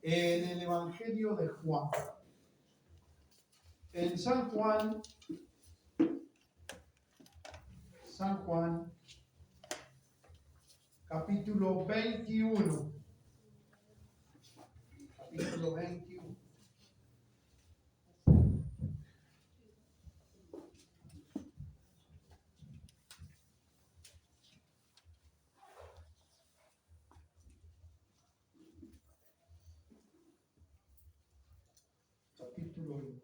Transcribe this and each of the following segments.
en el Evangelio de Juan. En San Juan, capítulo 21. Capítulo 21. Capítulo 21.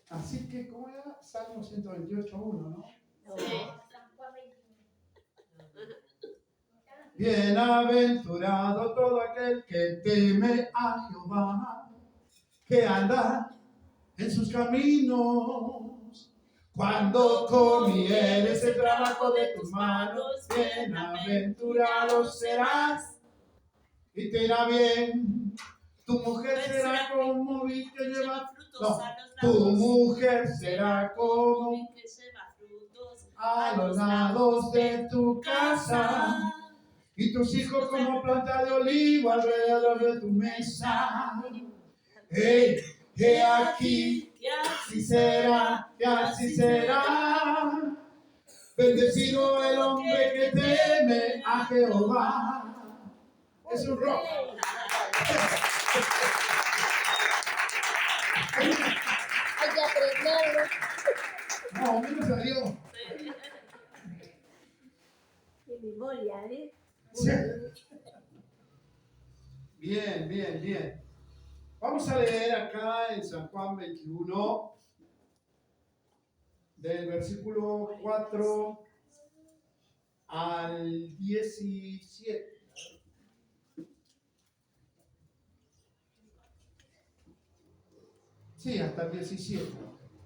Así que, ¿cómo era? Salmo 128.1, ¿no? Sí. Bienaventurado todo aquel que teme a Jehová, que anda en sus caminos. Cuando comieres el trabajo de tus manos, bienaventurado serás y te irá bien. Tu mujer será como vid que lleva frutos. Tu mujer será como a los lados de tu casa, y tus hijos como planta de olivo alrededor de tu mesa. Hey, he aquí, y así será, y así será. Bendecido el hombre que teme a Jehová. Es un rock. Hay que aprenderlo. No, menos a Dios. De memoria, ¿eh? Sí. Bien, bien, bien. Vamos a leer acá en San Juan 21, del versículo 4 al 17. Sí, hasta el 17.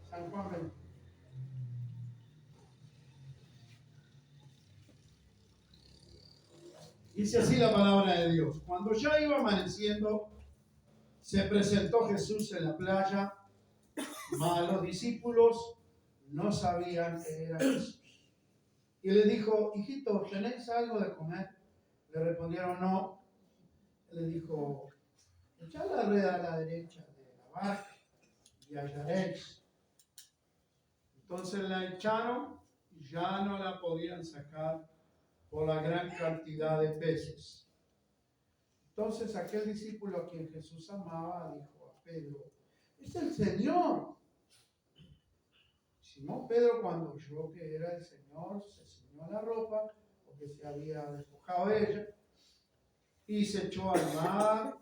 San Juan 21. Dice así la palabra de Dios. Cuando ya iba amaneciendo, se presentó Jesús en la playa, mas los discípulos no sabían que era Jesús. Y le dijo, hijitos, ¿tenéis algo de comer? Le respondieron, no. Le dijo, echad la red a la derecha de la barca y hallaréis. Entonces la echaron y ya no la podían sacar por la gran cantidad de peces. Entonces aquel discípulo a quien Jesús amaba dijo a Pedro, es el Señor. Simón Pedro, cuando oyó que era el Señor, se ciñó la ropa porque se había despojado de ella y se echó al mar,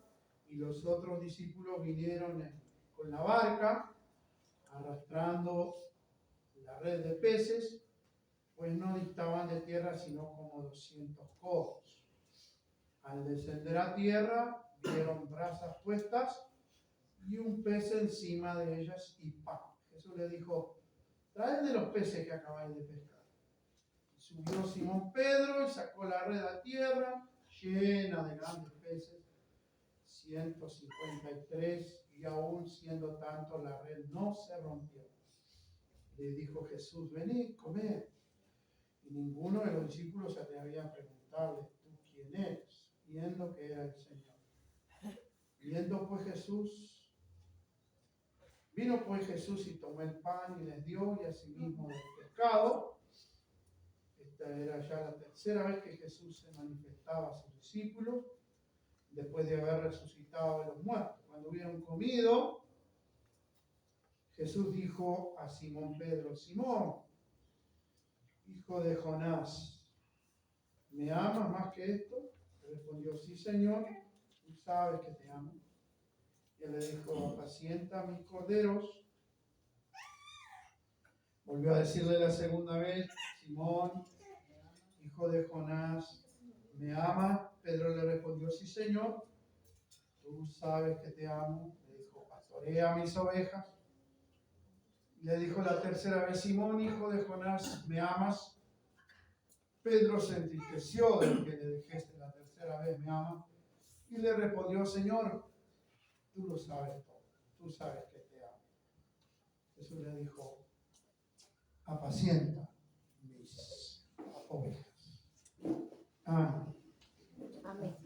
y los otros discípulos vinieron con la barca arrastrando la red de peces, pues no distaban de tierra sino como 200 codos. Al descender a tierra, vieron brasas puestas y un pez encima de ellas y pan. Jesús le dijo, traed de los peces que acabáis de pescar. Y subió Simón Pedro y sacó la red a tierra, llena de grandes peces, 153, y aún siendo tanto la red no se rompió. Le dijo Jesús, venid, comed. Y ninguno de los discípulos se atrevía a preguntarle, ¿tú quién eres? Viendo que era el Señor. Vino pues Jesús y tomó el pan y les dio, y asimismo del pescado. Esta era ya la tercera vez que Jesús se manifestaba a sus discípulos, después de haber resucitado de los muertos. Cuando hubieron comido, Jesús dijo a Simón Pedro, Simón, hijo de Jonás, ¿me amas más que esto? Respondió, sí, Señor, tú sabes que te amo. Y él le dijo, apacienta mis corderos. Volvió a decirle la segunda vez, Simón, hijo de Jonás, ¿me amas? Pedro le respondió, sí, Señor, tú sabes que te amo. Le dijo, pastorea mis ovejas. Le dijo la tercera vez, Simón, hijo de Jonás, ¿me amas? Pedro se entristeció de que le dijiste la tercera vez, ¿me amas? Y le respondió, Señor, tú lo sabes todo, tú sabes que te amo. Jesús le dijo, apacienta mis ovejas. Amén. Amén.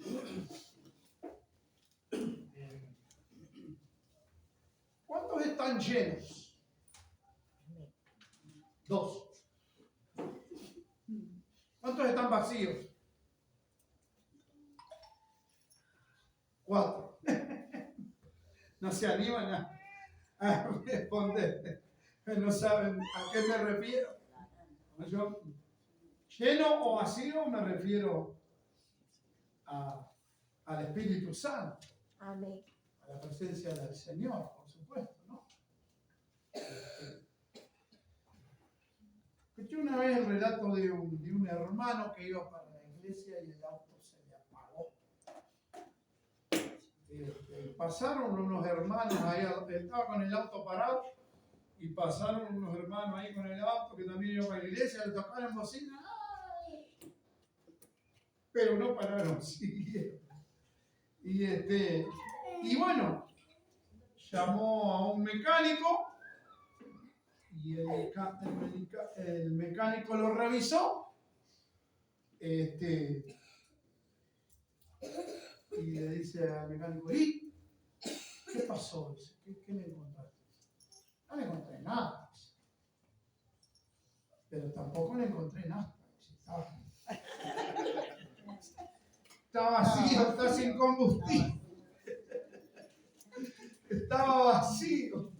¿Cuántos están llenos? 2. ¿Cuántos están vacíos? 4. No se animan a responder. No saben a qué me refiero. Yo, lleno o vacío me refiero al Espíritu Santo. Amén. A la presencia del Señor, por supuesto, ¿no? Escuché una vez el relato de un hermano que iba para la iglesia y el auto se le apagó. Pasaron unos hermanos ahí, estaba con el auto parado y pasaron unos hermanos ahí con el auto que también iban para la iglesia, le tocaron bocina, ¡ay! Pero no pararon, siguieron. Y bueno, llamó a un mecánico y el mecánico lo revisó y le dice al mecánico, ¿y qué pasó? Dice, ¿qué le encontraste? No le encontré nada. Dice. Pero tampoco le encontré nada. Está vacío, está sin combustible. Estaba vacío.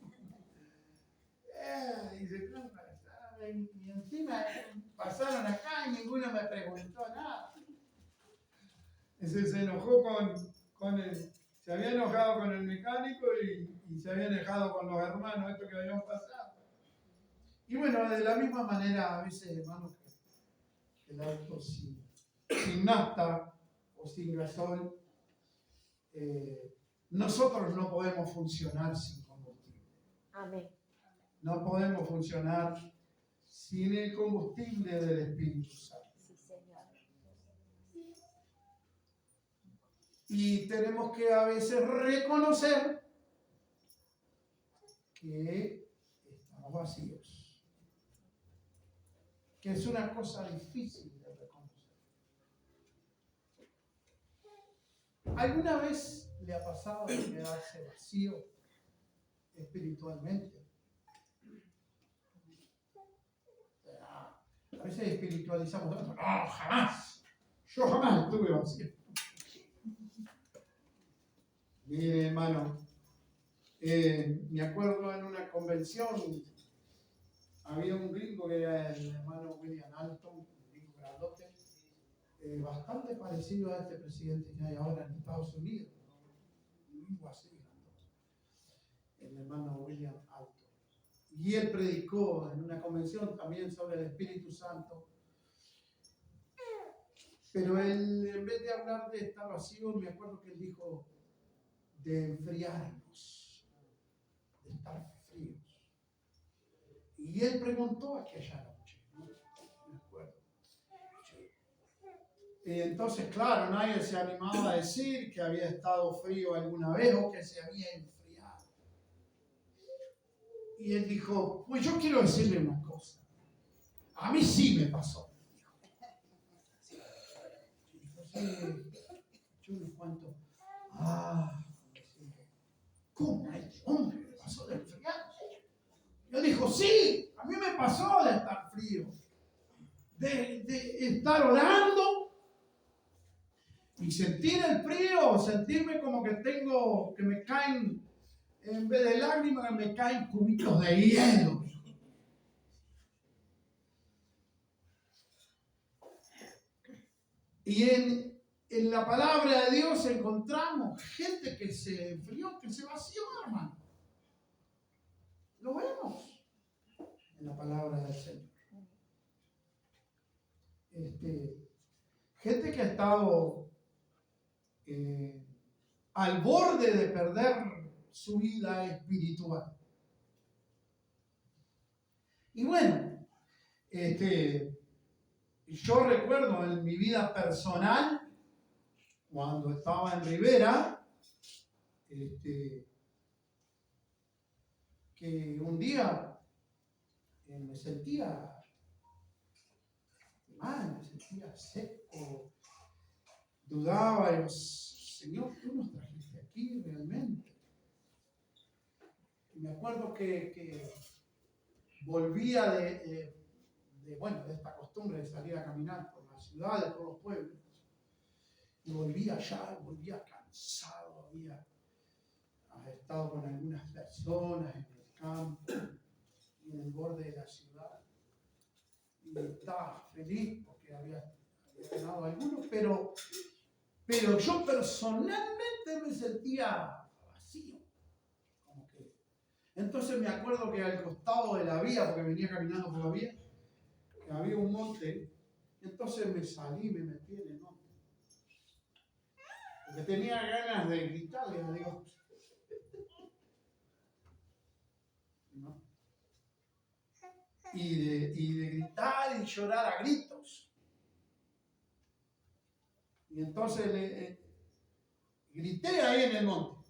Dice, y encima pasaron acá y ninguno me preguntó nada. Ese se enojó con el, se había enojado con el mecánico y se había enojado con los hermanos, esto que habían pasado. Y bueno, de la misma manera, a veces, hermanos, que el auto sin nafta o sin gasol, nosotros no podemos funcionar sin combustible. Amén. No podemos funcionar sin el combustible del Espíritu Santo. Sí, Señor. Y tenemos que a veces reconocer que estamos vacíos. Que es una cosa difícil de reconocer. ¿Alguna vez le ha pasado de quedarse vacío espiritualmente? A veces espiritualizamos tanto. No, jamás. Yo jamás estuve vacío. Mire, hermano, me acuerdo en una convención, había un gringo que era el hermano William Alton, un gringo grandote, bastante parecido a este presidente que hay ahora en Estados Unidos, un gringo así grandote, el hermano William Alton. Y él predicó en una convención también sobre el Espíritu Santo. Pero él, en vez de hablar de estar vacío, me acuerdo que él dijo de enfriarnos, de estar fríos. Y él preguntó aquella noche, ¿no? Me acuerdo. Entonces, claro, nadie se animaba a decir que había estado frío alguna vez o que se había enfriado. Y él dijo, pues yo quiero decirle una cosa. A mí sí me pasó. Yo unos cuantos. ¿Cómo a este hombre le pasó de enfriarse? Yo dijo, sí, a mí me pasó de estar frío. De estar orando y sentir el frío, sentirme como que me caen, en vez de lágrimas, me caen cubitos de hielo. Y en la palabra de Dios encontramos gente que se enfrió, que se vació, hermano. Lo vemos en la palabra del Señor. gente que ha estado al borde de perder su vida espiritual. Y bueno, yo recuerdo en mi vida personal, cuando estaba en Rivera, que un día me sentía mal, me sentía seco, dudaba, y Señor, tú nos trajiste aquí realmente. Y me acuerdo que volvía de esta costumbre de salir a caminar por la ciudad, de todos los pueblos, y volvía allá, volvía cansado, había estado con algunas personas en el campo y en el borde de la ciudad, y estaba feliz porque había ganado algunos, pero yo personalmente me sentía vacío. Como que... Entonces me acuerdo que al costado de la vía, porque venía caminando por la vía, que había un monte, entonces me salí, me metí en el monte. Porque tenía ganas de gritarle a Dios. ¿No? Y de gritar y llorar a gritos. Y entonces grité ahí en el monte.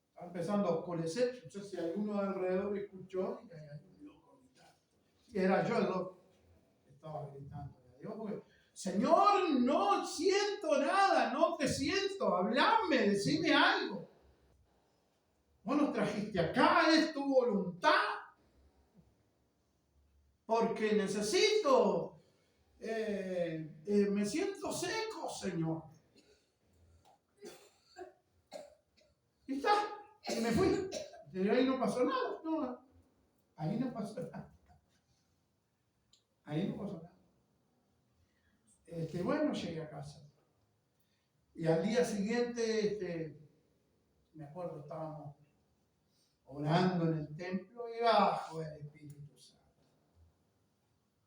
Estaba empezando a oscurecer. No sé si alguno de alrededor escuchó y hay un loco gritando. Y era yo el loco que estaba gritando a Dios. Porque, Señor, no siento nada, no te siento. Hablame, decime algo. Vos nos trajiste acá, es tu voluntad. Porque necesito, me siento seco, Señor. Y está, y me fui. Y ahí no pasó nada. No, ahí no pasó nada. Ahí no pasó nada. Bueno, llegué a casa. Y al día siguiente, me acuerdo, estábamos orando en el templo y bajo el Espíritu Santo.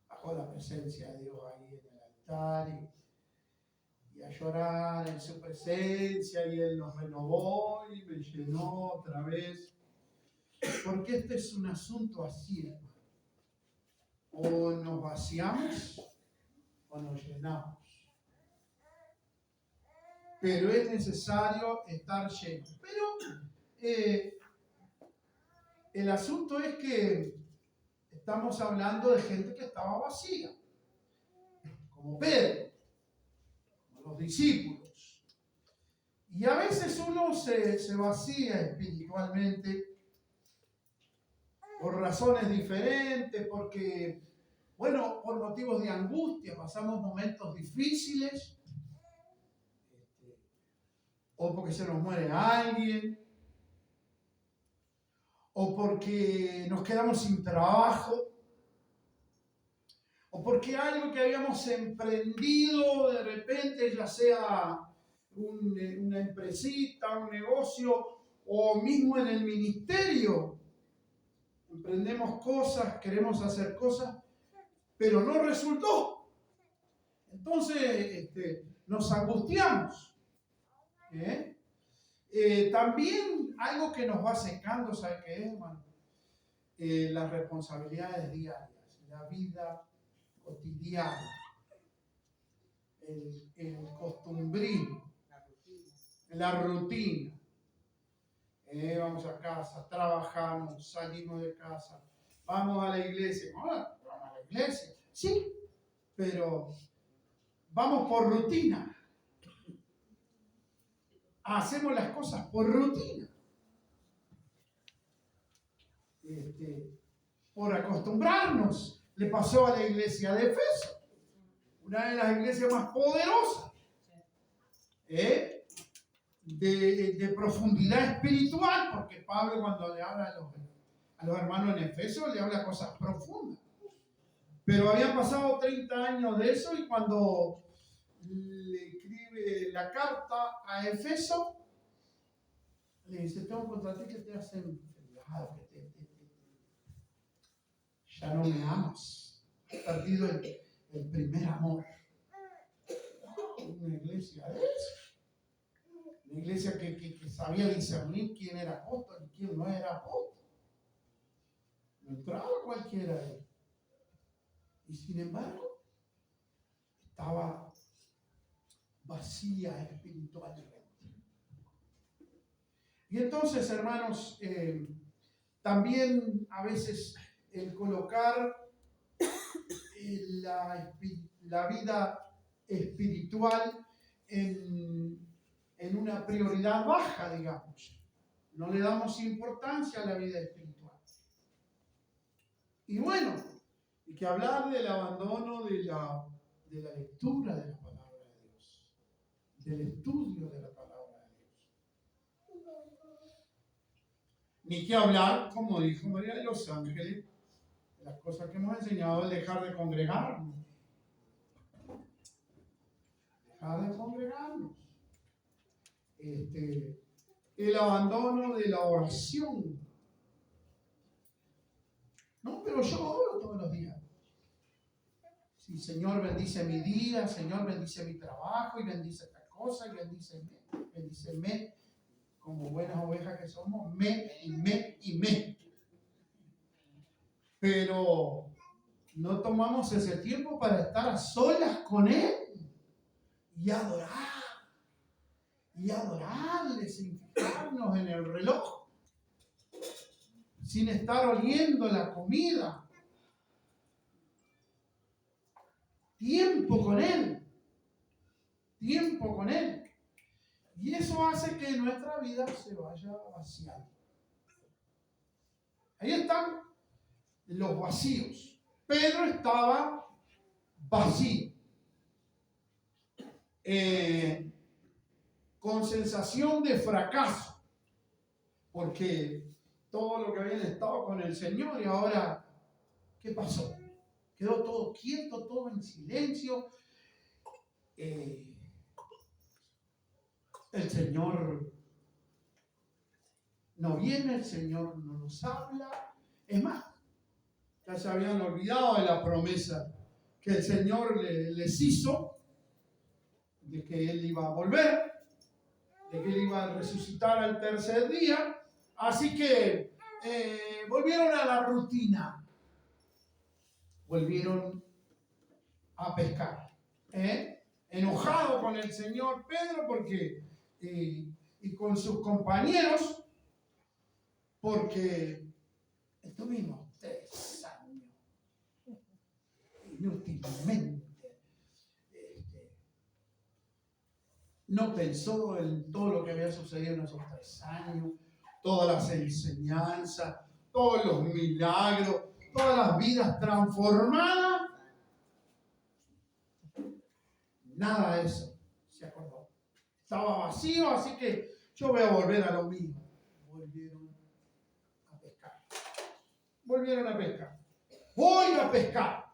Bajo la presencia de Dios ahí en el altar y a llorar en su presencia, y Él nos renovó y me llenó otra vez. Porque este es un asunto así, hermano. O nos vaciamos o nos llenamos. Pero es necesario estar llenos. Pero el asunto es que estamos hablando de gente que estaba vacía, como Pedro, como los discípulos. Y a veces uno se vacía espiritualmente por razones diferentes, porque, bueno, por motivos de angustia, pasamos momentos difíciles, o porque se nos muere alguien, o porque nos quedamos sin trabajo, o porque algo que habíamos emprendido de repente, ya sea una empresita, un negocio, o mismo en el ministerio, emprendemos cosas, queremos hacer cosas, pero no resultó. Entonces nos angustiamos. También algo que nos va secando, ¿sabe qué es, hermano? Las responsabilidades diarias, la vida cotidiana, el costumbrismo, la rutina. Vamos a casa, trabajamos, salimos de casa, vamos a la iglesia. Vamos a la iglesia, sí, pero vamos por rutina. Hacemos las cosas por rutina. Por acostumbrarnos. Le pasó a la iglesia de Efeso, una de las iglesias más poderosas, de profundidad espiritual, porque Pablo, cuando le habla a los hermanos en Efeso, le habla cosas profundas. Pero habían pasado 30 años de eso, y cuando le escribe la carta a Efeso, le dice: tengo contra ti que te has enfriado, que ya no me amas, has perdido el primer amor. una iglesia de eso. Una iglesia que sabía discernir quién era apóstol y quién no era apóstol. No entraba cualquiera ahí. Y sin embargo, estaba vacía espiritualmente. Y entonces, hermanos, también a veces el colocar la vida espiritual en una prioridad baja, digamos. No le damos importancia a la vida espiritual. Y bueno, y que hablar del abandono de la lectura de la palabra de Dios, del estudio de la palabra de Dios. Ni que hablar, como dijo María de los Ángeles, de las cosas que hemos enseñado, es dejar de congregarnos. Dejar de congregarnos. El abandono de la oración. No, pero yo oro todos los días. Sí, Señor, bendice mi día, Señor, bendice mi trabajo, y bendice esta cosa, y bendíceme, como buenas ovejas que somos, me. Pero no tomamos ese tiempo para estar a solas con Él y adorarle sin fijarnos en el reloj, sin estar oliendo la comida. Tiempo con Él. Y eso hace que nuestra vida se vaya vaciando. Ahí están los vacíos. Pedro estaba vacío. Con sensación de fracaso. Porque todo lo que habían estado con el Señor, y ahora, ¿qué pasó? Quedó todo quieto, todo en silencio. El Señor no viene, el Señor no nos habla. Es más, ya se habían olvidado de la promesa que el Señor les hizo, de que Él iba a volver, de que Él iba a resucitar al tercer día. Así que volvieron a la rutina. Volvieron a pescar. Enojado con el Señor Pedro y con sus compañeros, porque estuvimos 3 años inútilmente. No pensó en todo lo que había sucedido en esos 3 años, todas las enseñanzas, todos los milagros, todas las vidas transformadas. Nada de eso se acordó. Estaba vacío, así que yo voy a volver a lo mismo. Volvieron a pescar. Voy a pescar.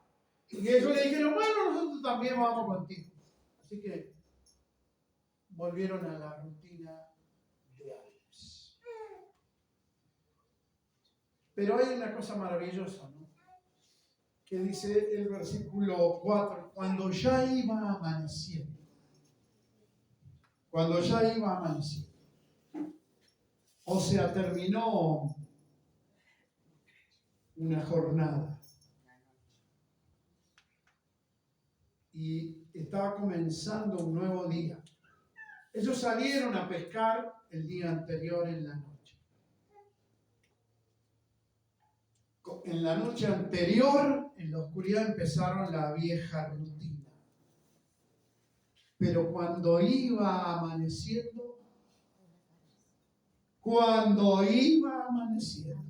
Y ellos le dijeron, bueno, nosotros también vamos contigo. Así que volvieron a la rutina de antes. Pero hay una cosa maravillosa, ¿no? Que dice el versículo 4, cuando ya iba amaneciendo. O sea, terminó una jornada. Y estaba comenzando un nuevo día. Ellos salieron a pescar el día anterior en la noche. En la noche anterior, en la oscuridad, empezaron la vieja rutina. Pero cuando iba amaneciendo, cuando iba amaneciendo,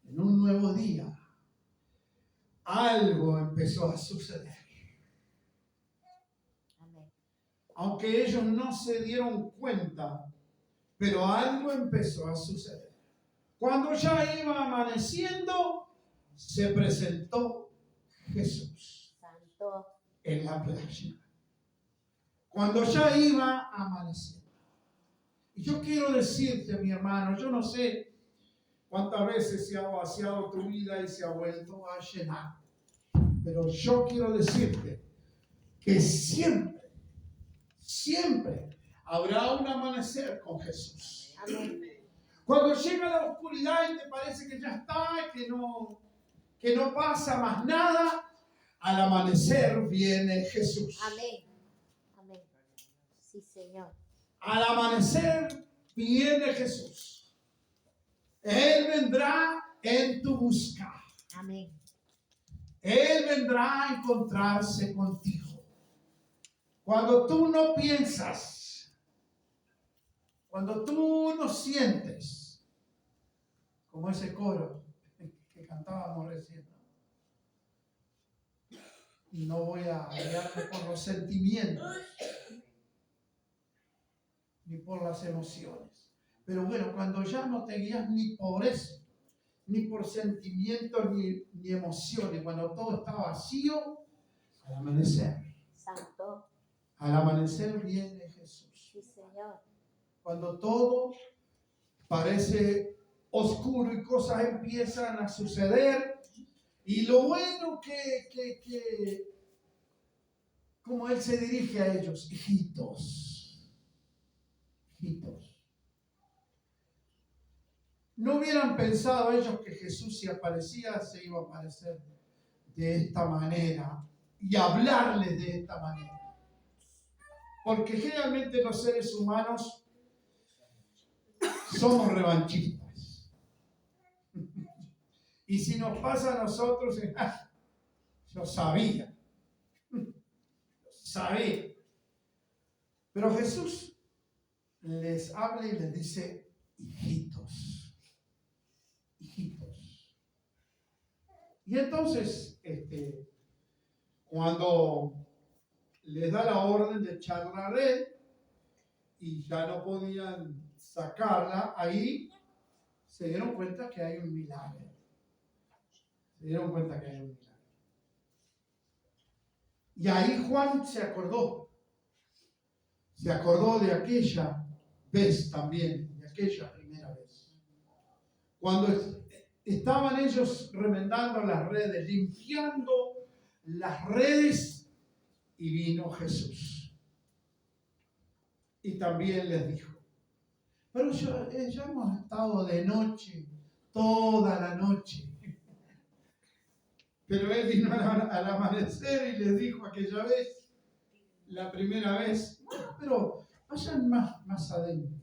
en un nuevo día, algo empezó a suceder. Aunque ellos no se dieron cuenta, pero algo empezó a suceder. Cuando ya iba amaneciendo, se presentó Jesús en la playa. Cuando ya iba amaneciendo. Y yo quiero decirte, mi hermano, yo no sé ¿Cuántas veces se ha vaciado tu vida y se ha vuelto a llenar? Pero yo quiero decirte que siempre, siempre habrá un amanecer con Jesús. Amén. Cuando llega la oscuridad y te parece que ya está, que no pasa más nada, al amanecer viene Jesús. Amén. Amén. Sí, Señor. Al amanecer viene Jesús. Él vendrá en tu busca. Amén. Él vendrá a encontrarse contigo. Cuando tú no piensas, cuando tú no sientes, como ese coro que cantábamos recién. Y no voy a guiarme por los sentimientos, ni por las emociones. Pero bueno, cuando ya no te guías ni por eso, ni por sentimientos, ni emociones, cuando todo está vacío, al amanecer. Santo. Al amanecer viene Jesús. Sí, Señor. Cuando todo parece oscuro y cosas empiezan a suceder, y lo bueno que como Él se dirige a ellos, hijitos, hijitos. No hubieran pensado ellos que Jesús, si aparecía, se iba a aparecer de esta manera y hablarles de esta manera. Porque generalmente los seres humanos somos revanchistas. Y si nos pasa a nosotros, yo sabía. Pero Jesús les habla y les dice, hijitos, hijitos. Y entonces, cuando les da la orden de echar la red y ya no podían sacarla, ahí se dieron cuenta que hay un milagro. Se dieron cuenta que hay un milagro. Y ahí Juan se acordó de aquella vez también, de aquella primera vez. Cuando estaban ellos remendando las redes, limpiando las redes, y vino Jesús. Y también les dijo, pero ya hemos estado de noche, toda la noche. Pero él vino al amanecer y les dijo aquella vez, la primera vez, bueno, pero vayan más adentro.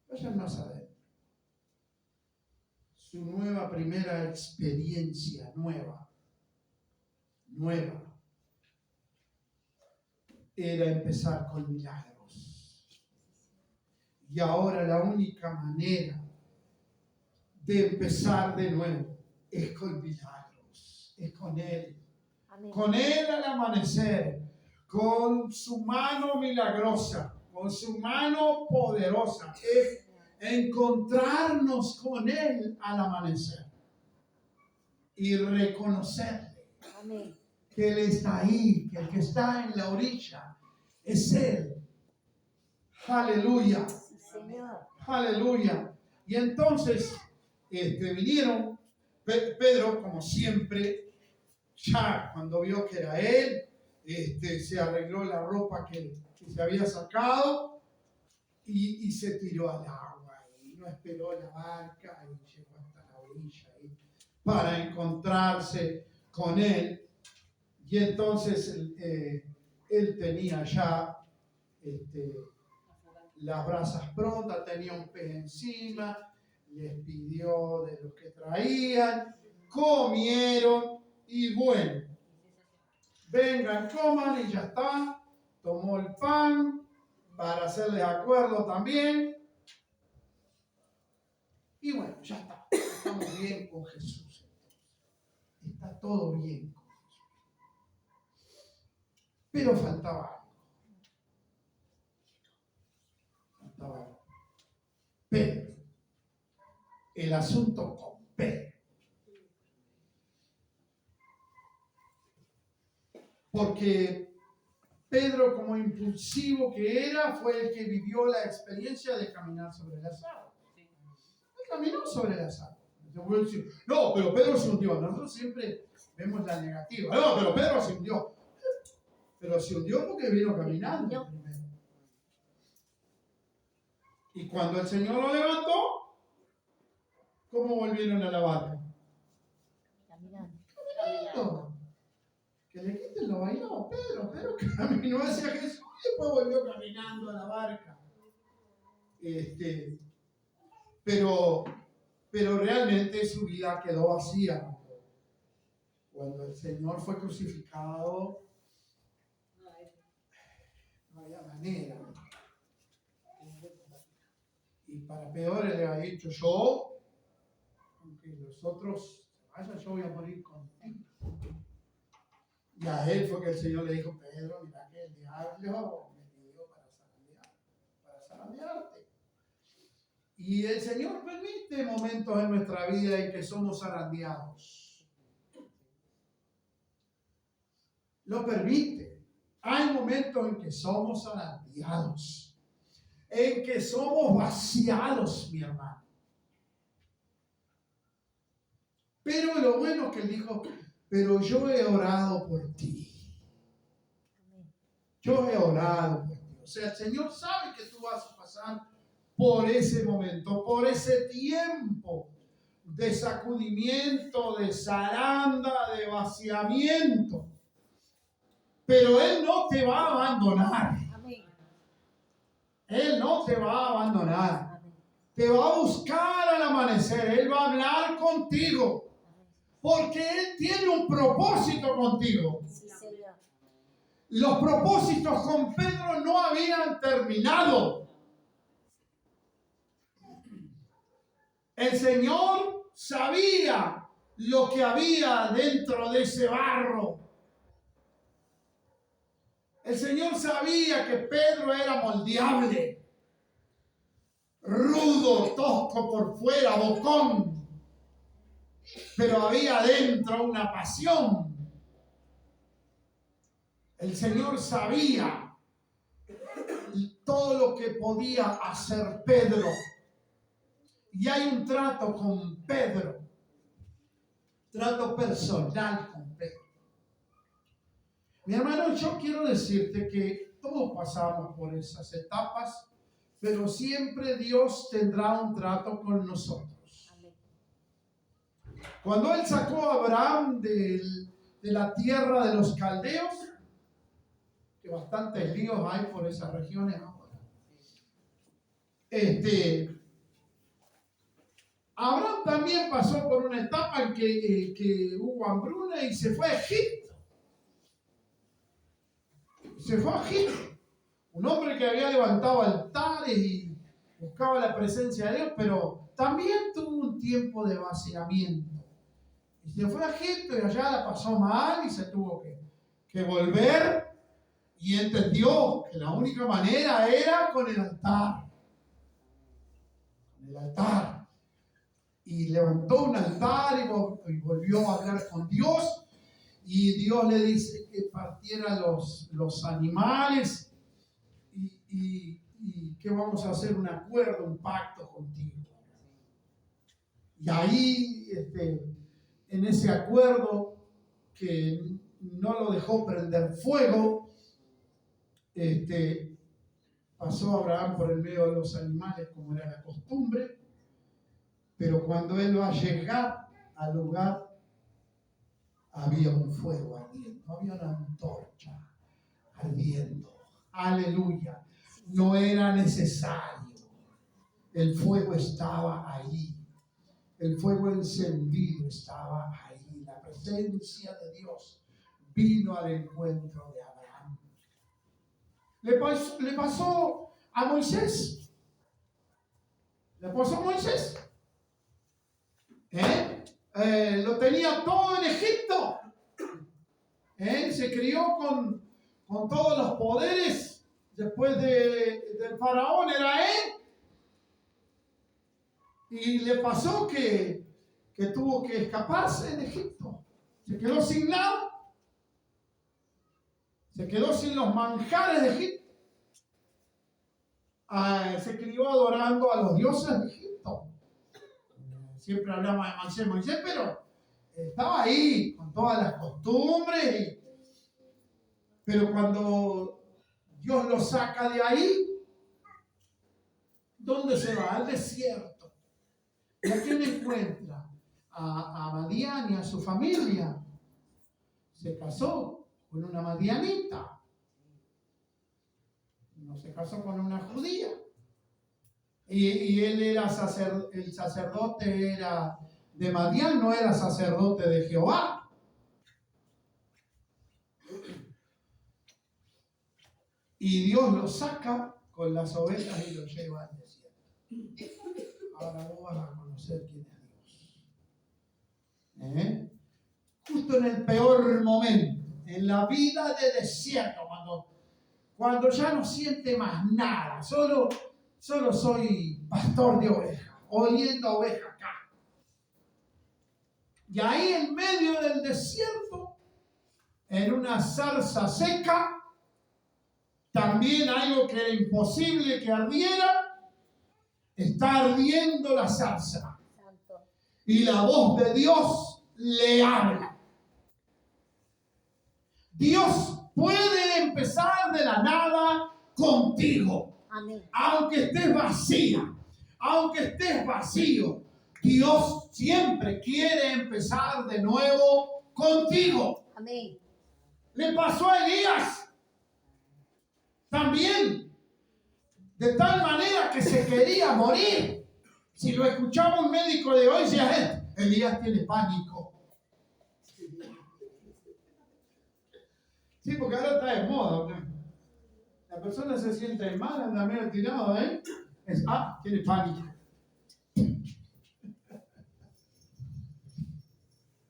Vayan más adentro. Su nueva primera experiencia, nueva, era empezar con milagros. Y ahora la única manera de empezar de nuevo es con milagros, es con Él. Amén. Con Él al amanecer, con su mano milagrosa, con su mano poderosa, es encontrarnos con Él al amanecer y reconocerle. Amén. Que Él está ahí, que el que está en la orilla es Él. Aleluya. Sí, Señor. Aleluya. Y entonces vinieron, Pedro, como siempre, ya cuando vio que era él, se arregló la ropa que se había sacado y se tiró al agua y no esperó la barca y llegó hasta la orilla para encontrarse con él. Y entonces él tenía ya las brasas prontas, tenía un pez encima, les pidió de los que traían, comieron y bueno, vengan, coman y ya está. Tomó el pan para hacerles acuerdo también. Y bueno, ya está. Estamos bien con Jesús. Está todo bien con Jesús. Pero faltaba algo. Faltaba algo. Pedro. El asunto con Pedro. Porque Pedro, como impulsivo que era, fue el que vivió la experiencia de caminar sobre las aguas. caminó sobre las aguas. Yo voy a decir, no, pero Pedro se hundió. Nosotros siempre vemos la negativa. No, pero Pedro se hundió. Pero se hundió porque vino caminando primero. Y cuando el Señor lo levantó, ¿cómo volvieron a la barca? Caminando. Que le quiten lo bailado. Pedro caminó hacia Jesús y después volvió caminando a la barca. Pero realmente su vida quedó vacía. Cuando el Señor fue crucificado, no había manera. Y para peor, él le había dicho, yo, aunque los otros se vayan, yo voy a morir contigo. Y a él fue que el Señor le dijo, Pedro, mira que el diablo me pidió para zarandearte. Y el Señor permite momentos en nuestra vida en que somos zarandeados. Lo permite. Hay momentos en que somos zarandeados, en que somos vaciados, mi hermano. Pero lo bueno es que él dijo, pero yo he orado por ti. Yo he orado por ti. O sea, el Señor sabe que tú vas a pasar por ese momento, por ese tiempo de sacudimiento, de zaranda, de vaciamiento. Pero Él no te va a abandonar. Él no te va a abandonar. Te va a buscar al amanecer. Él va a hablar contigo. Porque Él tiene un propósito contigo. Los propósitos con Pedro no habían terminado. El Señor sabía lo que había dentro de ese barro. El Señor sabía que Pedro era moldeable, rudo, tosco por fuera, bocón, pero había dentro una pasión. El Señor sabía todo lo que podía hacer Pedro. Y hay un trato con Pedro, trato personal con Pedro. Mi hermano, yo quiero decirte que todos pasamos por esas etapas, pero siempre Dios tendrá un trato con nosotros. Cuando Él sacó a Abraham de la tierra de los caldeos, que bastantes líos hay por esas regiones ahora, Abraham también pasó por una etapa en que hubo hambruna y se fue a Egipto. Se fue a Egipto. Un hombre que había levantado altares y buscaba la presencia de Dios, pero también tuvo un tiempo de vaciamiento. Y se fue a Egipto y allá la pasó mal y se tuvo que volver y entendió que la única manera era con el altar. Con el altar. Y levantó un altar y volvió a hablar con Dios. Y Dios le dice que partiera los animales y que vamos a hacer un acuerdo, un pacto contigo. Y ahí, en ese acuerdo que no lo dejó prender fuego, pasó Abraham por el medio de los animales como era la costumbre, pero cuando él va a llegar al lugar, había un fuego ardiendo, había una antorcha ardiendo. Aleluya. No era necesario. El fuego estaba ahí. El fuego encendido estaba ahí. La presencia de Dios vino al encuentro de Abraham. Le pasó a Moisés. Le pasó a Moisés. Lo tenía todo en Egipto. Se crió con todos los poderes. Después del faraón era él. Y le pasó que tuvo que escaparse en Egipto. Se quedó sin nada. Se quedó sin los manjares de Egipto. Se crió adorando a los dioses de Egipto. siempre hablamos de Moisés, pero estaba ahí con todas las costumbres. Pero cuando Dios lo saca de ahí, ¿dónde se va? Al desierto. ¿Y a quién encuentra? A Madián y a su familia. Se casó con una madianita. No se casó con una judía. Y él era el sacerdote era de Madián, no era sacerdote de Jehová. Y Dios lo saca con las ovejas y lo lleva al desierto. Ahora vos vas a conocer quién es Dios. Justo en el peor momento, en la vida de desierto, cuando ya no siente más nada, solo soy pastor de ovejas, oliendo ovejas acá. Y ahí en medio del desierto, en una zarza seca, también algo que era imposible que ardiera, está ardiendo la zarza. Y la voz de Dios le habla. Dios puede empezar de la nada contigo. Amén. Aunque estés vacía, aunque estés vacío, Dios siempre quiere empezar de nuevo contigo. Amén. Le pasó a Elías también, de tal manera que se quería morir. Si lo escuchaba un médico de hoy, decía, Elías tiene pánico. Sí, porque ahora está de moda, ¿no? La persona se siente mal, anda medio tirado, tiene pánico.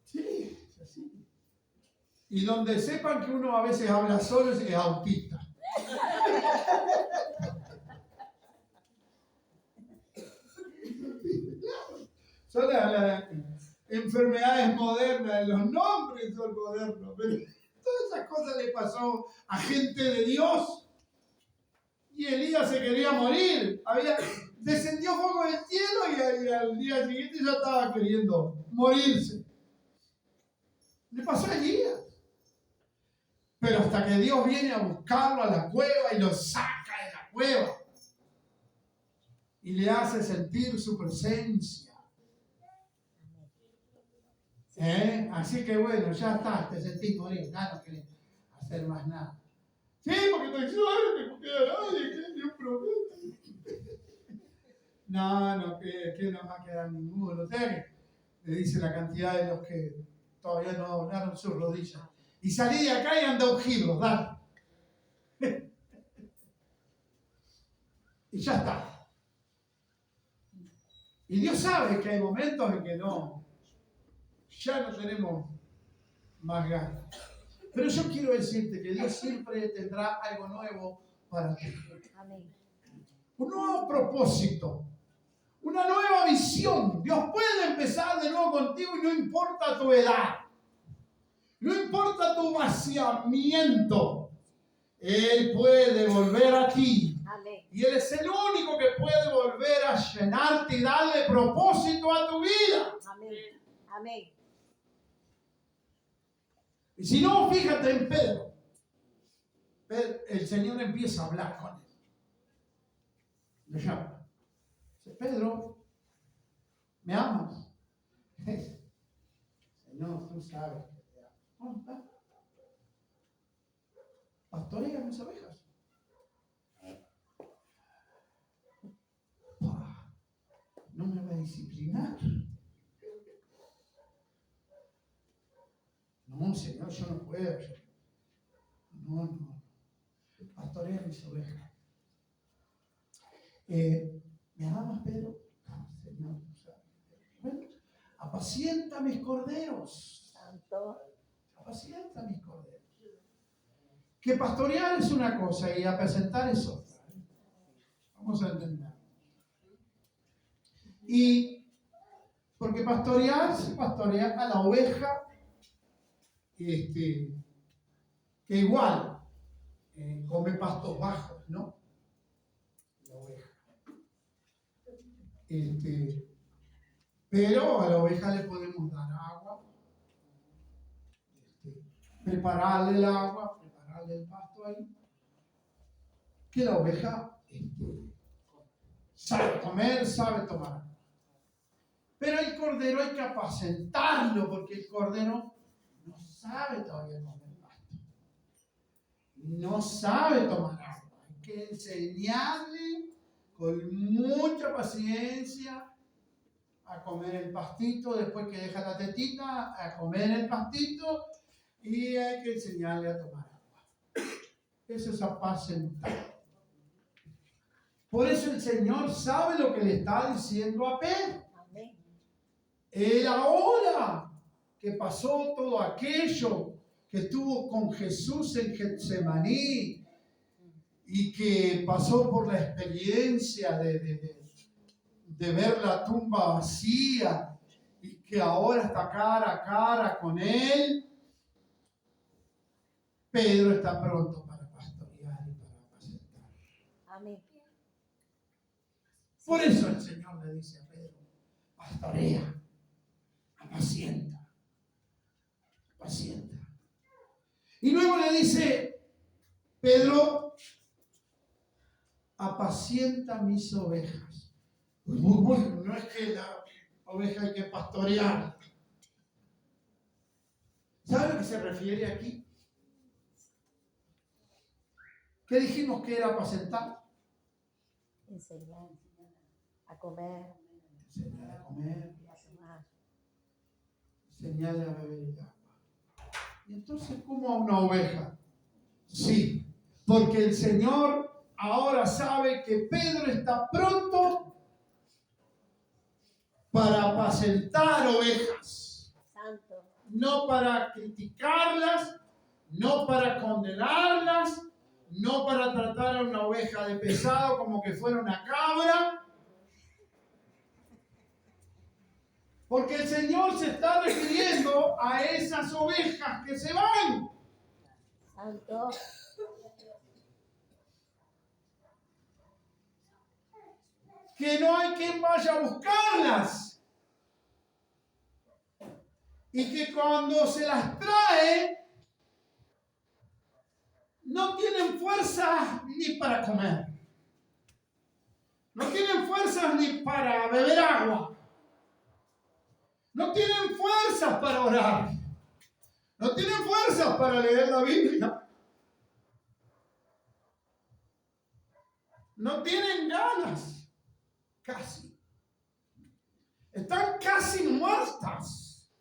Sí, es así. Y donde sepan que uno a veces habla solo es autista. Son las enfermedades modernas, los nombres son modernos, pero todas esas cosas le pasó a gente de Dios. Y Elías se quería morir. Descendió fuego del cielo y al día siguiente ya estaba queriendo morirse. Le pasó a Elías. Pero hasta que Dios viene a buscarlo a la cueva y lo saca de la cueva. Y le hace sentir su presencia. Así que bueno, ya está, te sentís morir, no querés hacer más nada. Sí, porque estoy solo, porque nadie, que ni un problema. No, que no va a quedar ninguno. O sea, que le dice la cantidad de los que todavía no doblaron sus rodillas. Y salí de acá y anda un giro, dale. Y ya está. Y Dios sabe que hay momentos en que ya no tenemos más ganas. Pero yo quiero decirte que Dios siempre tendrá algo nuevo para ti. Amén. Un nuevo propósito, una nueva visión. Dios puede empezar de nuevo contigo y no importa tu edad, no importa tu vaciamiento, Él puede volver a ti. Amén. Y Él es el único que puede volver a llenarte y darle propósito a tu vida. Amén. Amén. Y si no, fíjate en Pedro. El Señor empieza a hablar con él. Le llama. Dice, Pedro, ¿me amas? Señor, tú sabes que te amo. Pastorea mis ovejas. No me va a disciplinar. No, Señor, yo no puedo. No. Pastorea mis ovejas. ¿Me amas, Pedro? Señor, bueno, apacienta mis corderos. Santo. Apacienta mis corderos. Que pastorear es una cosa y apacentar es otra. Vamos a entender. Y porque pastorear se pastorea a la oveja que igual come pastos bajos, ¿no? La oveja. Pero a la oveja le podemos dar agua, prepararle el agua, prepararle el pasto ahí, que la oveja sabe comer, sabe tomar. Pero el cordero hay que apacentarlo, porque el cordero no sabe todavía comer pasto, no sabe tomar agua. Hay que enseñarle con mucha paciencia a comer el pastito, después que deja la tetita, a comer el pastito, y hay que enseñarle a tomar agua. Eso es apacentar. Por eso el Señor sabe lo que le está diciendo a Pedro. Amén. Él ahora que pasó todo aquello que estuvo con Jesús en Getsemaní y que pasó por la experiencia de ver la tumba vacía y que ahora está cara a cara con Él, Pedro está pronto para pastorear y para apacentar. Amén. Por eso el Señor le dice a Pedro, pastorea, apacienta, apacienta. Y luego le dice, Pedro, apacienta mis ovejas. Bueno, no es que la oveja hay que pastorear. ¿Sabe a qué se refiere aquí? ¿Qué dijimos que era apacentar? Enseñar a comer, Enseñar a comer, a tomar. enseñarle a beber el agua. ¿Y entonces cómo a una oveja? Sí, porque el Señor ahora sabe que Pedro está pronto para apacentar ovejas. Santo. No para criticarlas, no para condenarlas, no para tratar a una oveja de pesado como que fuera una cabra. Porque el Señor se está refiriendo a esas ovejas que se van. Santo. Que no hay quien vaya a buscarlas. Y que cuando se las trae, no tienen fuerzas ni para comer. No tienen fuerzas ni para beber agua. No tienen fuerzas para orar. No tienen fuerzas para leer la Biblia. No tienen ganas. Casi. Están casi muertas.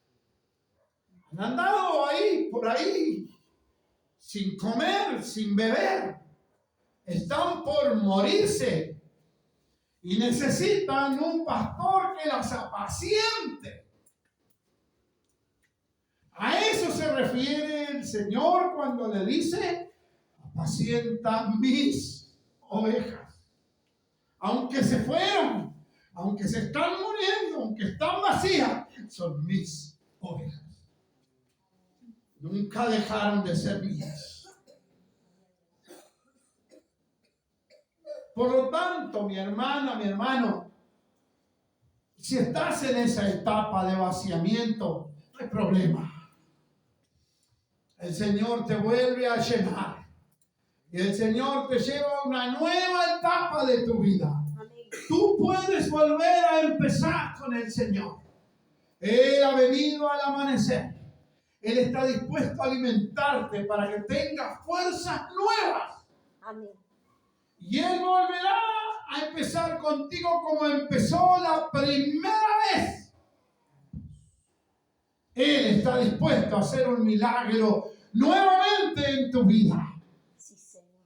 Han andado ahí, por ahí, sin comer, sin beber. Están por morirse. Y necesitan un pastor que las apaciente. A eso se refiere el Señor cuando le dice, apacienta mis ovejas. Aunque se fueron, aunque se están muriendo, aunque están vacías, son mis ovejas. Nunca dejaron de ser mías. Por lo tanto, mi hermana, mi hermano, si estás en esa etapa de vaciamiento, no hay problema. El Señor te vuelve a llenar. Y el Señor te lleva a una nueva etapa de tu vida. Amén. Tú puedes volver a empezar con el Señor. Él ha venido al amanecer. Él está dispuesto a alimentarte para que tengas fuerzas nuevas. Amén. Y Él volverá a empezar contigo como empezó la primera vez. Él está dispuesto a hacer un milagro nuevamente en tu vida. Sí, Señor.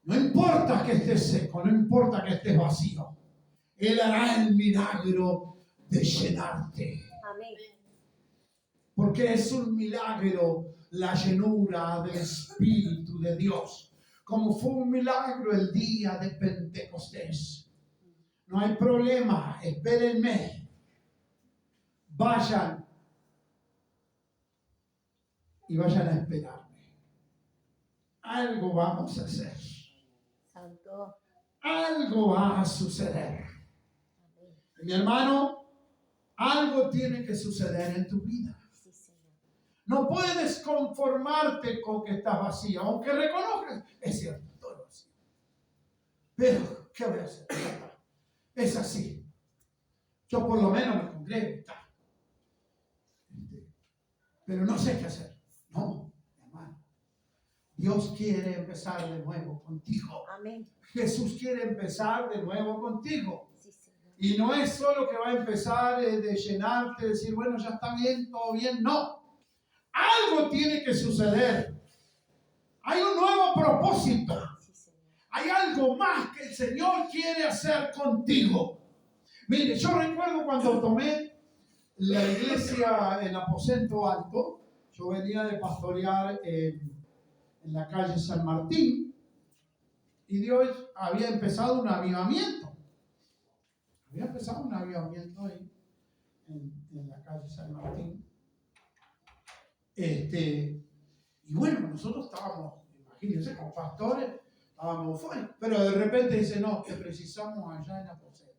No importa que estés seco, no importa que estés vacío. Él hará el milagro de llenarte. Amén. Porque es un milagro la llenura del Espíritu de Dios. Como fue un milagro el día de Pentecostés. No hay problema, espérenme. Vayan y vayan a esperarme. Algo vamos a hacer. Santo. Algo va a suceder. Amén. Mi hermano, algo tiene que suceder en tu vida. Sí, Señor. No puedes conformarte con que estás vacío, aunque reconozcas, es cierto, estoy vacío. Pero, ¿qué voy a hacer? Ya está. Es así. Yo por lo menos me congrego, está. Pero no sé qué hacer. No, hermano. Dios quiere empezar de nuevo contigo. Amén. Jesús quiere empezar de nuevo contigo. Sí, Señor. Y no es solo que va a empezar de llenarte, de decir, bueno, ya está bien, todo bien. No. Algo tiene que suceder. Hay un nuevo propósito. Sí, Señor. Hay algo más que el Señor quiere hacer contigo. Mire, yo recuerdo cuando tomé la iglesia en Aposento Alto, yo venía de pastorear en la calle San Martín y Dios había empezado un avivamiento. Había empezado un avivamiento ahí en la calle San Martín. Y bueno, nosotros estábamos, imagínense, como pastores, estábamos fuera, pero de repente dice, no, que precisamos allá en Aposento.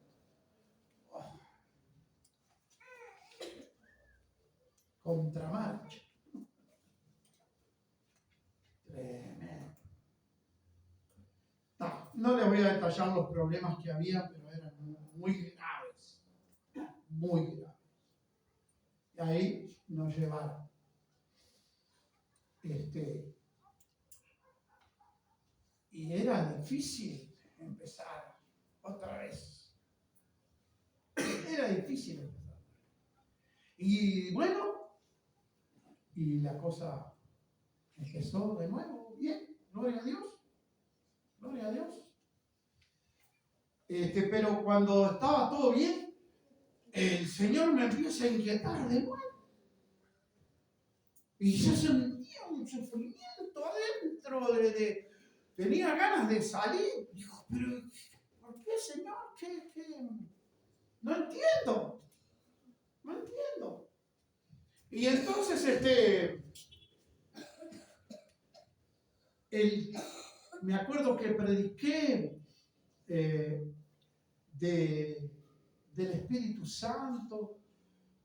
Contramarcha. Tremendo. No les voy a detallar los problemas que había, pero eran muy graves. Muy graves. Y ahí nos llevaron. Y era difícil empezar otra vez. Era difícil empezar. Y bueno, y la cosa empezó de nuevo. Bien, gloria a Dios. Gloria a Dios. Pero cuando estaba todo bien, el Señor me empieza a inquietar de nuevo. Y yo sentía un sufrimiento adentro, tenía ganas de salir. Dijo, pero ¿por qué, Señor? ¿Qué? No entiendo. No entiendo. Y entonces, me acuerdo que prediqué del Espíritu Santo,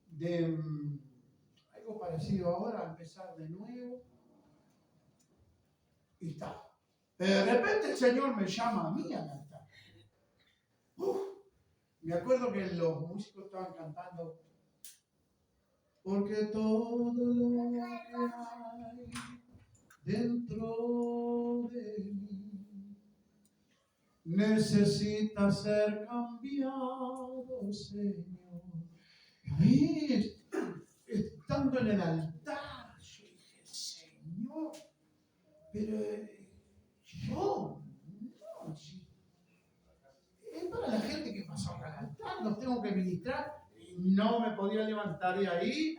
de algo parecido ahora, empezar de nuevo. Y está. De repente el Señor me llama a mí a cantar. Me acuerdo que los músicos estaban cantando. Porque todo lo que hay dentro de mí necesita ser cambiado, Señor. Y ahí, estando en el altar, yo dije, Señor, pero yo, no, es para la gente que pasó acá al altar, los tengo que ministrar. No me podía levantar de ahí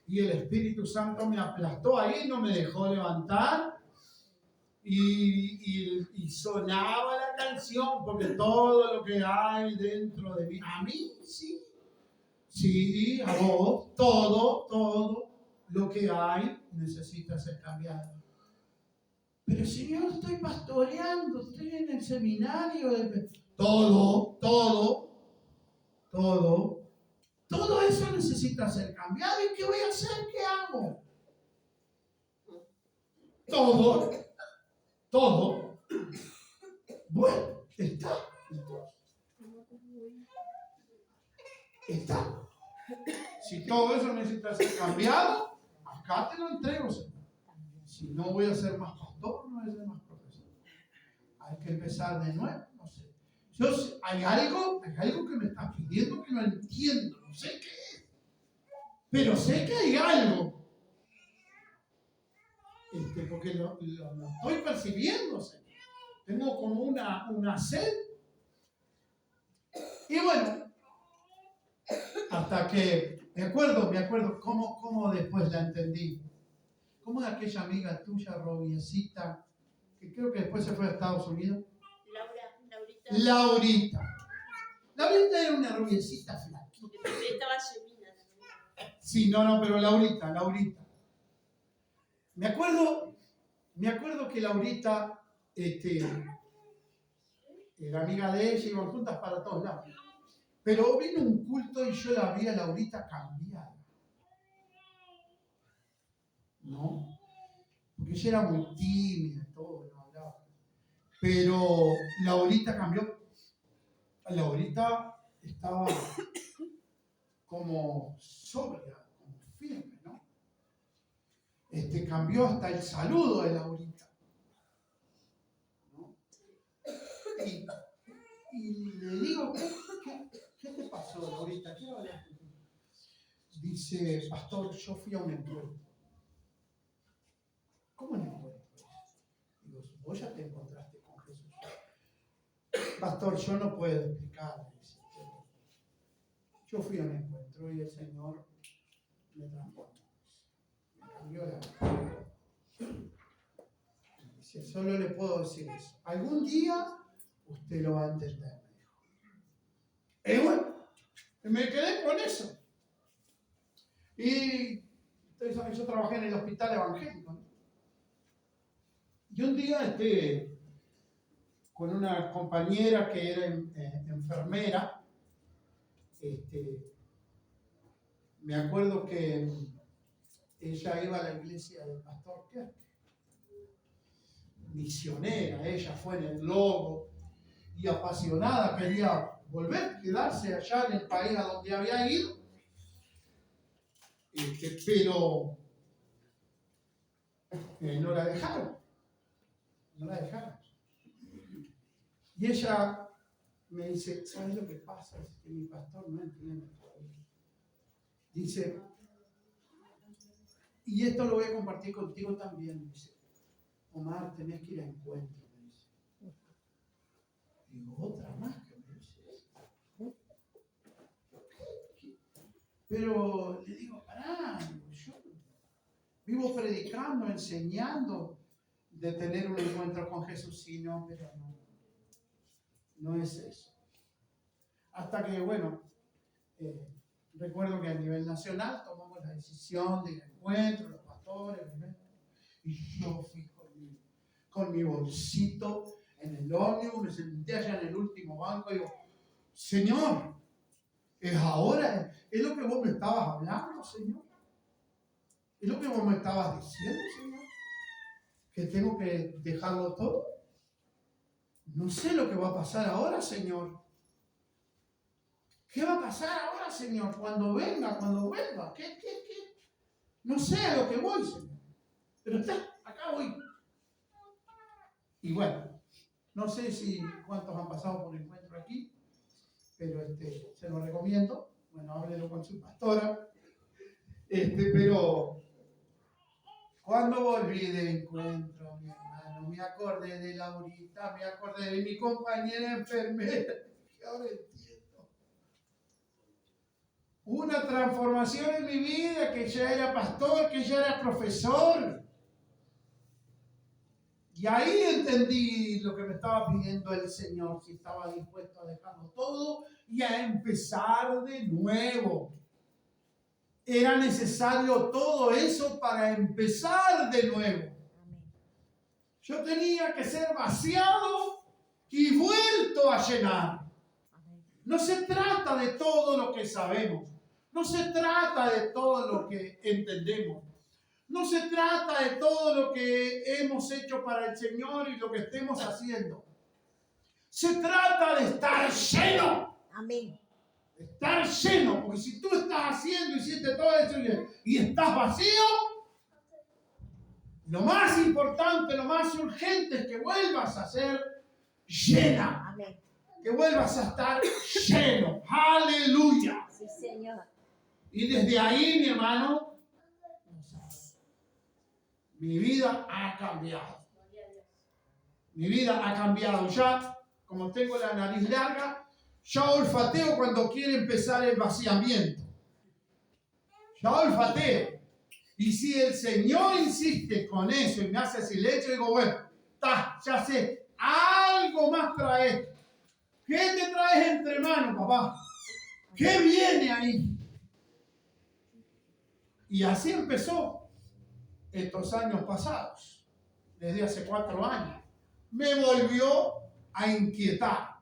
y el Espíritu Santo me aplastó ahí, no me dejó levantar y sonaba la canción porque todo lo que hay dentro de mí, a mí sí, a vos, todo lo que hay necesita ser cambiado. Pero Señor, estoy pastoreando, estoy en el seminario, todo eso necesita ser cambiado. ¿Y qué voy a hacer? ¿Qué hago? Todo. Bueno, está. Si todo eso necesita ser cambiado, acá te lo entrego, Señor. Si no voy a ser más pastor, no voy a ser más profesor. Hay que empezar de nuevo, no sé. Hay algo que me está pidiendo que no entiendo, no sé qué es. Pero sé que hay algo. Porque lo estoy percibiendo, Señor. Tengo como una sed. Y bueno, hasta que me acuerdo cómo después la entendí. ¿Cómo es aquella amiga tuya, rubiecita, que creo que después se fue a Estados Unidos? Laurita. Laurita era una rubiecita flaquita. Estaba Gemina. Sí, no, pero Laurita. Me acuerdo que Laurita era amiga de ella, iban juntas para todos lados. Pero vino un culto y yo la vi a Laurita cambiada. ¿No? Porque ella era muy tímida y todo, no hablaba. Pero Laurita cambió. Laurita estaba como sobria, como firme, ¿no? Cambió hasta el saludo de Laurita, ¿no? Y le digo, ¿qué te pasó, Laurita? ¿Qué hablaste? Dice, pastor, yo fui a un encuentro. ¿Cómo un encuentro? Digo, vos ya te encontraste con Jesús. Pastor, yo no puedo explicar. Yo fui a un encuentro y el Señor me transformó. Me cambió la vida. Dice, solo le puedo decir eso. Algún día usted lo va a entender, me dijo. Y bueno, me quedé con eso. Y ustedes saben, yo trabajé en el hospital evangélico, ¿no? Y un día con una compañera que era enfermera, me acuerdo que ella iba a la iglesia del pastor Kerr, misionera, ella fue en el Logo y apasionada, quería volver, quedarse allá en el país a donde había ido, pero no la dejaron, Y ella me dice, ¿sabes lo que pasa? Es que mi pastor no entiende todavía. Dice, y esto lo voy a compartir contigo también, dice, Omar, tenés que ir a encuentro, me dice. Digo, otra más que me dice esto. Pero le digo, pará, yo vivo predicando, enseñando de tener un encuentro con Jesús, sí, no, pero no es eso. Hasta que, bueno, recuerdo que a nivel nacional tomamos la decisión del encuentro, los pastores, y yo fui con mi bolsito en el ómnibus, me senté allá en el último banco y digo, Señor, ¿es ahora? ¿Es lo que vos me estabas hablando, Señor? ¿Es lo que vos me estabas diciendo, Señor? ¿Que tengo que dejarlo todo? No sé lo que va a pasar ahora, Señor. ¿Qué va a pasar ahora, Señor? Cuando venga, cuando vuelva. ¿Qué? No sé a lo que voy, Señor. Pero acá voy. Y bueno, no sé cuántos han pasado por el encuentro aquí, pero se lo recomiendo. Bueno, háblelo con su pastora. Pero cuando volví del encuentro, mi hermano, me acordé de Laurita, me acordé de mi compañera enfermera, que ahora entiendo. Una transformación en mi vida, que ya era pastor, que ya era profesor. Y ahí entendí lo que me estaba pidiendo el Señor, si estaba dispuesto a dejarlo todo y a empezar de nuevo. Era necesario todo eso para empezar de nuevo. Yo tenía que ser vaciado y vuelto a llenar. No se trata de todo lo que sabemos. No se trata de todo lo que entendemos. No se trata de todo lo que hemos hecho para el Señor y lo que estemos haciendo. Se trata de estar lleno. Amén. Estar lleno, porque si tú estás haciendo, hiciste todo eso y estás vacío, lo más importante, lo más urgente es que vuelvas a ser llena. Amén. Que vuelvas a estar lleno. Aleluya. Sí, Señor. Y desde ahí, mi hermano, mi vida ha cambiado. Mi vida ha cambiado. Ya, como tengo la nariz larga, ya olfateo cuando quiere empezar el vaciamiento. Ya olfateo. Y si el Señor insiste con eso y me hace silencio, digo, bueno, ya sé, algo más traes. ¿Qué te traes entre manos, papá? ¿Qué viene ahí? Y así empezó estos años pasados, desde hace 4 años. Me volvió a inquietar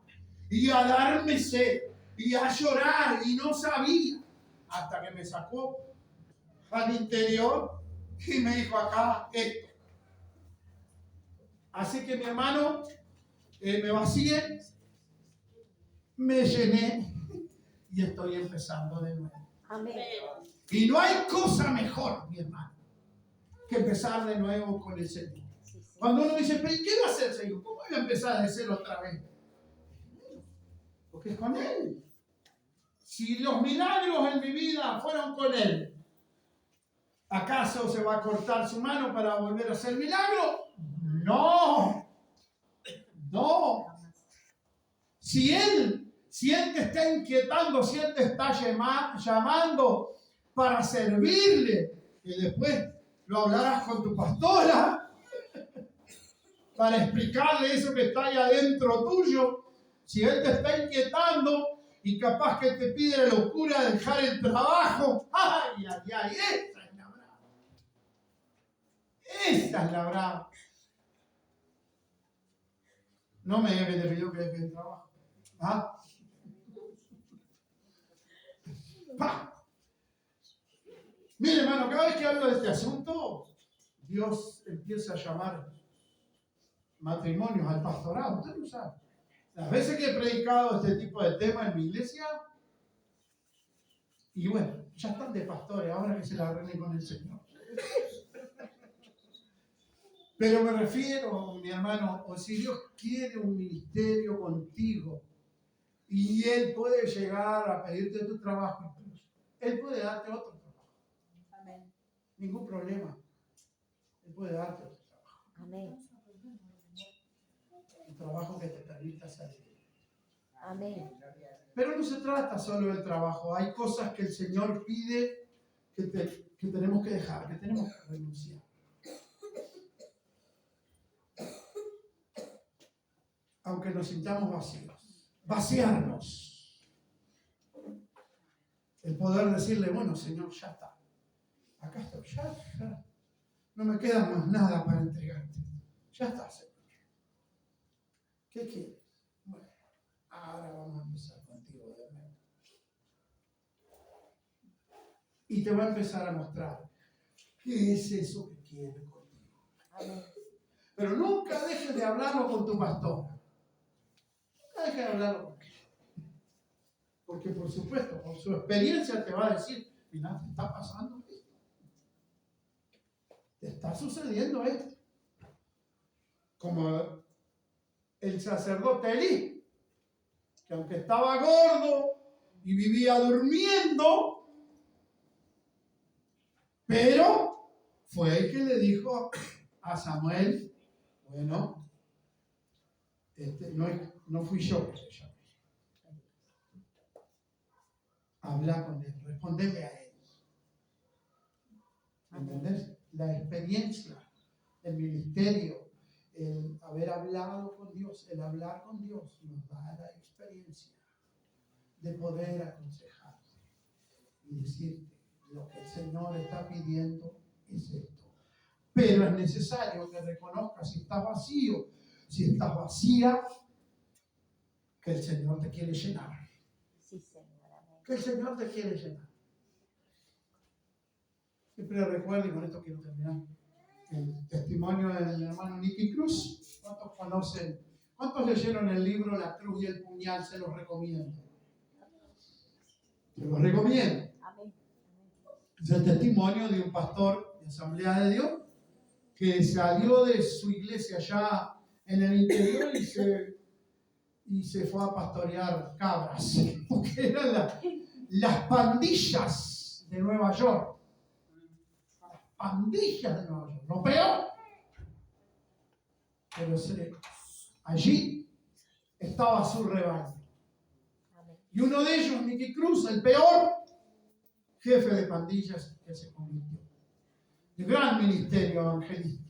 y a darme sed y a llorar y no sabía, hasta que me sacó al interior y me dijo acá esto. Así que mi hermano, me vacié, me llené y estoy empezando de nuevo. Amén. Y no hay cosa mejor, mi hermano, que empezar de nuevo con el Señor. Sí, Señor. Cuando uno dice, pero ¿y qué va a hacer, Señor? ¿Cómo voy a empezar de cero otra vez? Porque es con Él. Si los milagros en mi vida fueron con Él, ¿acaso se va a cortar su mano para volver a hacer milagro? No. No. Si Él te está inquietando, si Él te está llamando para servirle, y después lo hablarás con tu pastora para explicarle eso que está ahí adentro tuyo. Si Él te está inquietando y capaz que te pide la locura de dejar el trabajo, ¡ay, ay, ay! Esa es la brava. Esa es la brava. No me digas que te pidió que deje el trabajo. ¿Ah? ¡Pah! Mire, hermano, cada vez que hablo de este asunto, Dios empieza a llamar matrimonios al pastorado. Usted no sabe. Las veces que he predicado este tipo de temas en mi iglesia, y bueno, ya están de pastores, ahora que se la arreglen con el Señor. Pero me refiero, mi hermano, o si Dios quiere un ministerio contigo, y Él puede llegar a pedirte tu trabajo incluso, Él puede darte otro trabajo. Amén. Ningún problema. Él puede darte otro trabajo. Amén. Un trabajo que te permita salir. Amén. Pero no se trata solo del trabajo. Hay cosas que el Señor pide que tenemos que dejar, que tenemos que renunciar. Aunque nos sintamos vacíos. Vaciarnos. El poder decirle, bueno, Señor, ya está. Acá estoy, ya. No me queda más nada para entregarte. Ya está, Señor. ¿Qué quieres? Bueno, ahora vamos a empezar contigo de nuevo. Y te va a empezar a mostrar qué es eso que quiere contigo. Amén. Pero nunca dejes de hablarlo con tu pastor. Nunca dejes de hablarlo con él. Porque por supuesto, por su experiencia te va a decir, mira, te está pasando esto. Te está sucediendo esto. Como el sacerdote Elí, que aunque estaba gordo y vivía durmiendo, pero fue el que le dijo a Samuel, bueno, no fui yo que le llamé. Habla con él, respondele a él. ¿Entendés? La experiencia, el ministerio, el haber hablado con Dios, el hablar con Dios nos da la experiencia de poder aconsejarte y decirte lo que el Señor está pidiendo es esto. Pero es necesario que reconozcas si estás vacío, si estás vacía, que el Señor te quiere llenar. Sí, Señor. Amén. Que el Señor te quiere llenar. Siempre recuerdo, y con esto quiero terminar, el testimonio del hermano Nicky Cruz. ¿Cuántos conocen? ¿Cuántos leyeron el libro La Cruz y el Puñal? Se los recomiendo. Se los recomiendo. Amén. Es el testimonio de un pastor de Asamblea de Dios que salió de su iglesia allá en el interior y se fue a pastorear cabras, porque eran las pandillas de Nueva York. Las pandillas de Nueva York, lo peor. Pero allí estaba su rebaño. Amén. Y uno de ellos, Nicky Cruz, el peor jefe de pandillas que se convirtió. De gran ministerio evangelístico.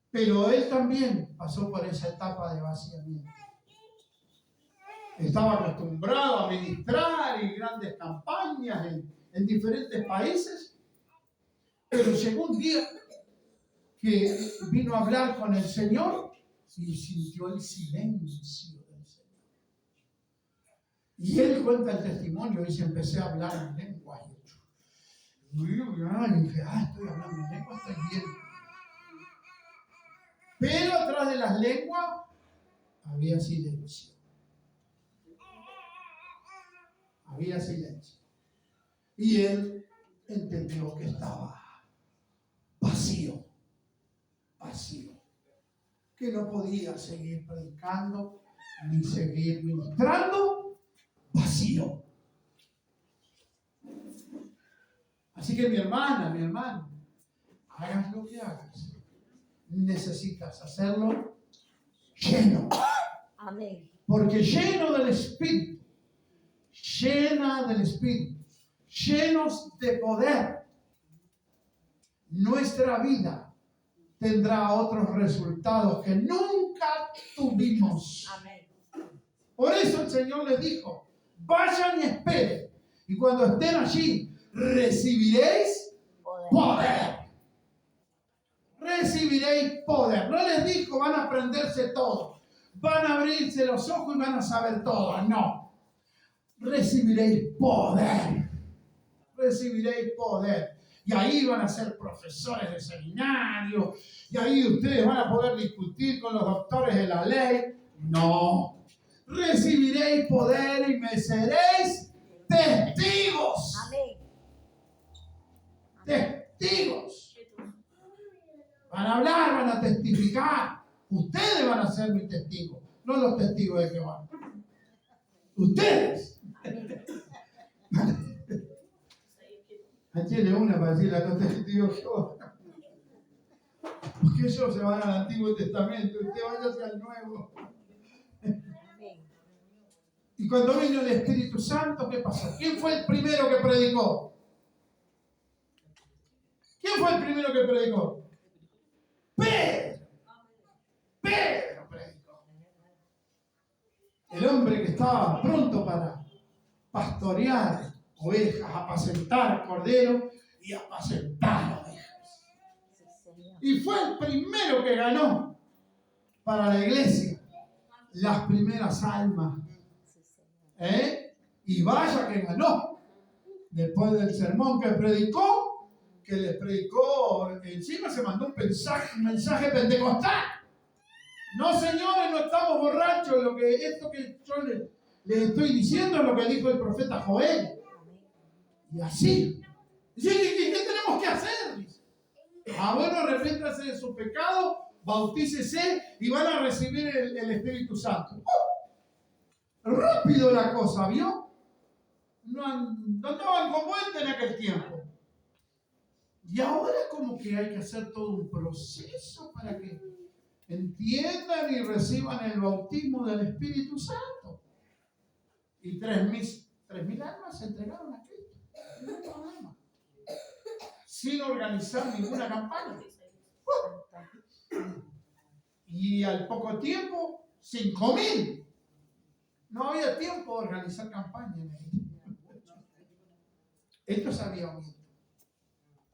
Pero él también pasó por esa etapa de vaciamiento. Estaba acostumbrado a ministrar y grandes campañas en diferentes países, pero llegó un día que vino a hablar con el Señor y sintió el silencio del Señor. Y él cuenta el testimonio y dice, empecé a hablar en lengua. Y dije, estoy hablando en lengua, estoy bien. Pero atrás de las lenguas había silencio. Había silencio. Y él entendió que estaba vacío. Vacío. Que no podía seguir predicando ni seguir ministrando. Vacío. Así que mi hermano, hagas lo que hagas, necesitas hacerlo lleno. Amén. Porque lleno del Espíritu, llena del Espíritu, llenos de poder, nuestra vida tendrá otros resultados que nunca tuvimos. Amén. Por eso el Señor les dijo, vayan y esperen. Y cuando estén allí, recibiréis poder. Recibiréis poder. No les dijo, van a aprenderse todo. Van a abrirse los ojos y van a saber todo. No. Recibiréis poder. Recibiréis poder. Y ahí van a ser profesores de seminario. Y ahí ustedes van a poder discutir con los doctores de la ley. No. Recibiréis poder y me seréis testigos. Amén. Testigos. Van a hablar, van a testificar. Ustedes van a ser mis testigos, no los testigos de Jehová. Ustedes. Tiene una para decirle a los testigos de Jehová. Porque ellos se van al Antiguo Testamento y usted vaya al Nuevo. Y cuando vino el Espíritu Santo, ¿qué pasó? ¿Quién fue el primero que predicó? ¿Quién fue el primero que predicó? Pedro. Pedro predicó. El hombre que estaba pronto para pastorear ovejas, apacentar corderos y apacentar ovejas. Y fue el primero que ganó para la iglesia las primeras almas. Y vaya que ganó. Después del sermón que predicó, encima se mandó un mensaje pentecostal. No, señores, no estamos borrachos. Esto que yo les estoy diciendo es lo que dijo el profeta Joel. Y así. Dice, ¿qué tenemos que hacer? Dice. Bueno, arrepiéntase de su pecado, bautícese y van a recibir el Espíritu Santo. Rápido la cosa, ¿vio? No andaban con vuelta en aquel tiempo. Y ahora como que hay que hacer todo un proceso para que entiendan y reciban el bautismo del Espíritu Santo. Y 3.000 almas se entregaron a Cristo. No hay problema. Sin organizar ninguna campaña. Y al poco tiempo, 5.000. No había tiempo de organizar campaña. Esto es avivamiento.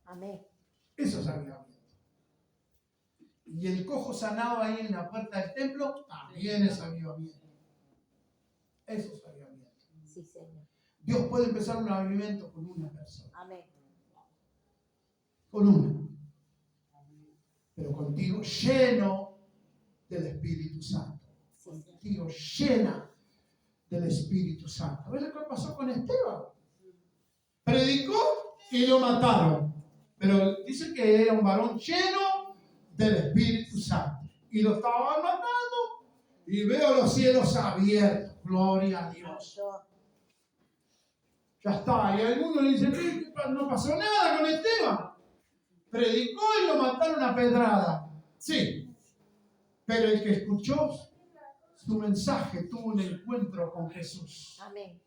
Amén. Eso es avivamiento. Y el cojo sanado ahí en la puerta del templo también es avivamiento. Eso es avivamiento. Sí, Señor. Dios puede empezar un avivamiento con una persona. Amén. Con una. Pero contigo lleno del Espíritu Santo. Contigo llena del Espíritu Santo. ¿Ves lo que pasó con Esteban? Predicó y lo mataron. Pero dice que era un varón lleno del Espíritu Santo. Y lo estaban matando. Y veo los cielos abiertos. Gloria a Dios. Ya está. Y algunos le dicen, no pasó nada con Esteban. Predicó y lo mataron a pedrada. Sí. Pero el que escuchó su mensaje tuvo un encuentro con Jesús. Amén.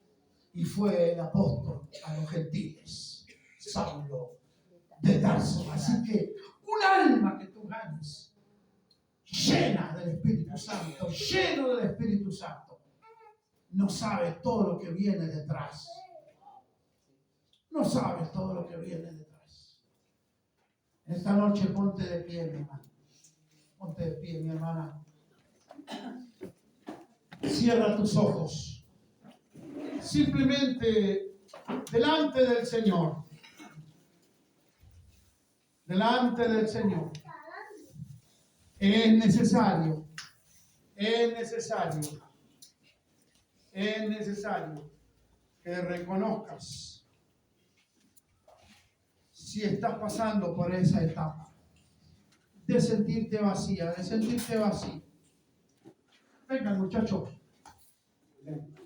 Y fue el apóstol a los gentiles, Saulo de Tarso. Así que un alma que tú ganes, llena del Espíritu Santo, lleno del Espíritu Santo, no sabe todo lo que viene detrás. No sabes todo lo que viene detrás. Esta noche ponte de pie, mi hermano. Ponte de pie, mi hermana. Cierra tus ojos. simplemente delante del Señor. Delante del Señor. Es necesario que reconozcas si estás pasando por esa etapa de sentirte vacía, de sentirte vacío. Venga, muchachos. Ven.